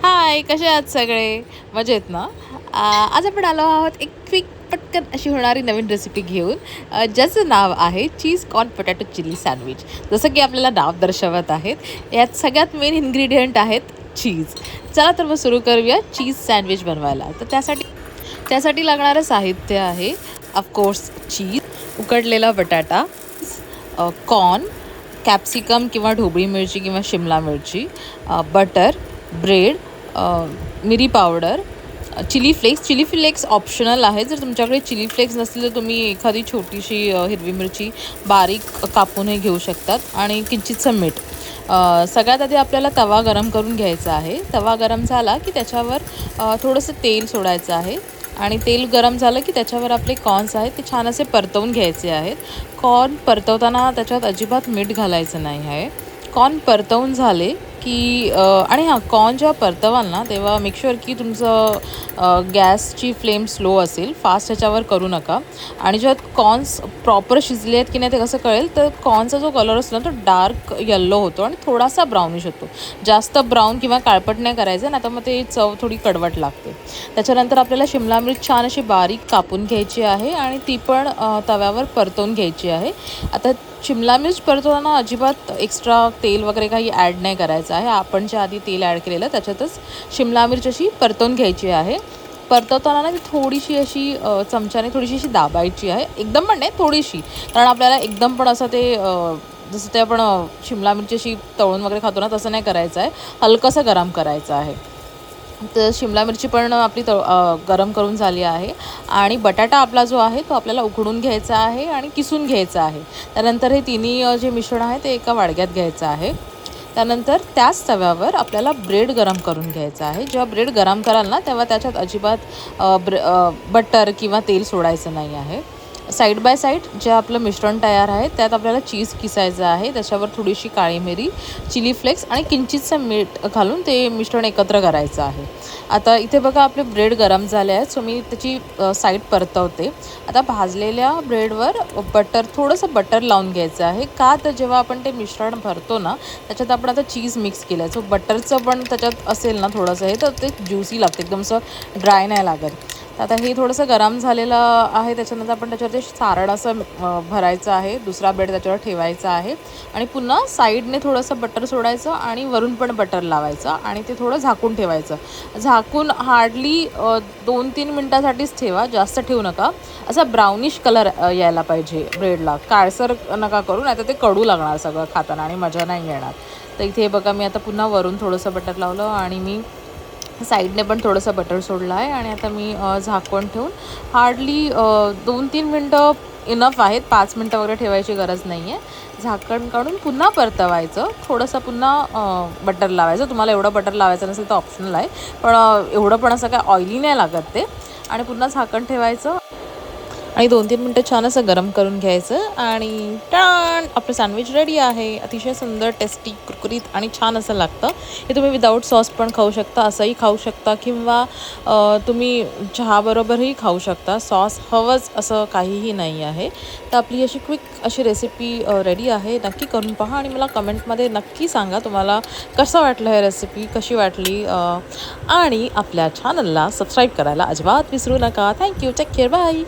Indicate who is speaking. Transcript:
Speaker 1: हाय, कसे आहात सगळे? मजेत ना? आज आपण आलो आहोत एक क्विक पटकन अशी होणारी नवीन रेसिपी घेऊन, ज्याचं नाव आहे cheese corn potato chilli sandwich. जसं की आपल्याला नाव दर्शवत आहेत, यात सगळ्यात मेन इन्ग्रेडियंट आहेत चीज. चला तर मग सुरू करूया चीज सँडविच बनवायला. तर त्यासाठी लागणारं साहित्य आहे ऑफकोर्स चीज, उकडलेला बटाटा, कॉर्न, कॅप्सिकम किंवा ढोबळी मिरची किंवा शिमला मिरची, बटर, ब्रेड, मिरी पावडर, चिली फ्लेक्स ऑप्शनल आहे. जर तुमच्याकडे चिली फ्लेक्स नसतील तर तुम्ही एखादी छोटीशी हिरवी मिरची बारीक कापूनही घेऊ शकतात आणि किंचितचं मीठ. सगळ्यात आधी आपल्याला तवा गरम करून घ्यायचा आहे. तवा गरम झाला की त्याच्यावर थोडंसं तेल सोडायचं आहे आणि तेल गरम झालं की त्याच्यावर आपले कॉर्न्स आहेत ते छान असे परतवून घ्यायचे आहेत. कॉर्न परतवताना त्याच्यात अजिबात मीठ घालायचं नाही आहे. कॉर्न परतवून झाले की आणि हां, कॉर्न जेव्हा परतवाल ना तेव्हा मेक शुअर की तुमचं गॅसची फ्लेम स्लो असेल, फास्ट ह्याच्यावर करू नका. आणि जेव्हा कॉर्न्स प्रॉपर शिजले आहेत की नाही ते कसं कळेल, तर कॉर्नचा जो कलर असतो ना तो डार्क येल्लो होतो आणि थोडासा ब्राउनिश होतो. जास्त ब्राऊन किंवा काळपट नाही करायचं ना, तर मग ते चव थोडी कडवट लागते. त्याच्यानंतर आपल्याला शिमला मिरच छान अशी बारीक कापून घ्यायची आहे आणि ती पण तव्यावर परतवून घ्यायची आहे. आता शिमला मिर्च परतवताना अजिबात एक्स्ट्रा तेल वगैरे काही ॲड नाही करायचं आहे. आपण जे आधी तेल ॲड केलेलं त्याच्यातच शिमला मिर्च अशी परतवून घ्यायची आहे. परतवताना ना ती थोडीशी अशी चमच्याने थोडीशी अशी दाबायची आहे, एकदम पण नाही, थोडीशी. कारण आपल्याला एकदम पण असं ते जसं ते आपण शिमला मिरची अशी तळून वगैरे खातो ना तसं नाही करायचं आहे, हलकंसं गरम करायचं आहे. तर शिमला मिरची पण आपली गरम करून झाली आहे आणि बटाटा आपला जो आहे तो आपल्याला उकडून घ्यायचा आहे आणि किसून घ्यायचा आहे. त्यानंतर हे तिन्ही जे मिश्रण आहे ते एका वाडग्यात घ्यायचं आहे. त्यानंतर त्याच तव्यावर आपल्याला ब्रेड गरम करून घ्यायचं आहे. जेव्हा ब्रेड गरम कराल ना तेव्हा त्याच्यात अजिबात बटर किंवा तेल सोडायचं नाही आहे. साईड बाय साईड जे आपलं मिश्रण तयार आहे त्यात आपल्याला चीज किसायचं आहे. त्याच्यावर थोडीशी काळी मिरी, चिली फ्लेक्स आणि किंचितचं मीठ घालून ते मिश्रण एकत्र करायचं आहे. आता इथे बघा आपले ब्रेड गरम झाले आहेत, सो मी त्याची साईड परतवते. आता भाजलेल्या ब्रेडवर थोडंसं बटर लावून घ्यायचं आहे. का तर जेव्हा आपण ते मिश्रण भरतो ना त्याच्यात आपण आता चीज मिक्स केलं आहे, सो बटरचं पण त्याच्यात असेल ना थोडंसं हे, तर ते ज्युसी लागते, एकदम असं ड्राय नाही लागत. आता हे थोडंसं गरम झालेलं आहे. त्याच्यानंतर आपण त्याच्यावरती सारण असं भरायचं आहे. दुसरा ब्रेड त्याच्यावर ठेवायचा आहे आणि पुन्हा साईडने थोडंसं बटर सोडायचं आणि वरून पण बटर लावायचं आणि ते थोडं झाकून ठेवायचं. झाकून हार्डली 2-3 मिनटासाठीच ठेवा, जास्त ठेवू नका. असा ब्राउनिश कलर यायला पाहिजे ब्रेडला, काळसर नका करू, नाही तर ते कडू लागणार सगळं खाताना आणि मजा नाही येणार. तर इथे बघा मी आता पुन्हा वरून थोडंसं बटर लावलं आणि मी साईडने पण थोडंसं बटर सोडलं आहे आणि आता मी झाकण ठेवून हार्डली 2-3 मिनटं इनफ आहेत, 5 मिनटं वगैरे ठेवायची गरज नाही आहे. झाकण काढून पुन्हा परतवायचं, थोडंसं पुन्हा बटर लावायचं. तुम्हाला एवढं बटर लावायचं नसेल तर ऑप्शनल आहे, पण एवढं पण असं काय ऑइली नाही लागत ते. आणि पुन्हा झाकण ठेवायचं आणि 2-3 मिनटं छान असं गरम करून घ्यायचं आणि टाण, आपलं सँडविच रेडी आहे. अतिशय सुंदर, टेस्टी, कुरकुरीत आणि छान असं लागतं. हे तुम्ही विदाऊट सॉस पण खाऊ शकता, असंही खाऊ शकता किंवा तुम्ही चहाबरोबरही खाऊ शकता. सॉस हवंच असं काहीही नाही आहे. तर आपली अशी क्विक अशी रेसिपी रेडी आहे. नक्की करून पहा आणि मला कमेंटमध्ये नक्की सांगा तुम्हाला कसं वाटलं हे रेसिपी, कशी वाटली. आणि आपल्या चॅनलला सबस्क्राईब करायला अजिबात विसरू नका. Thank you, take care, bye.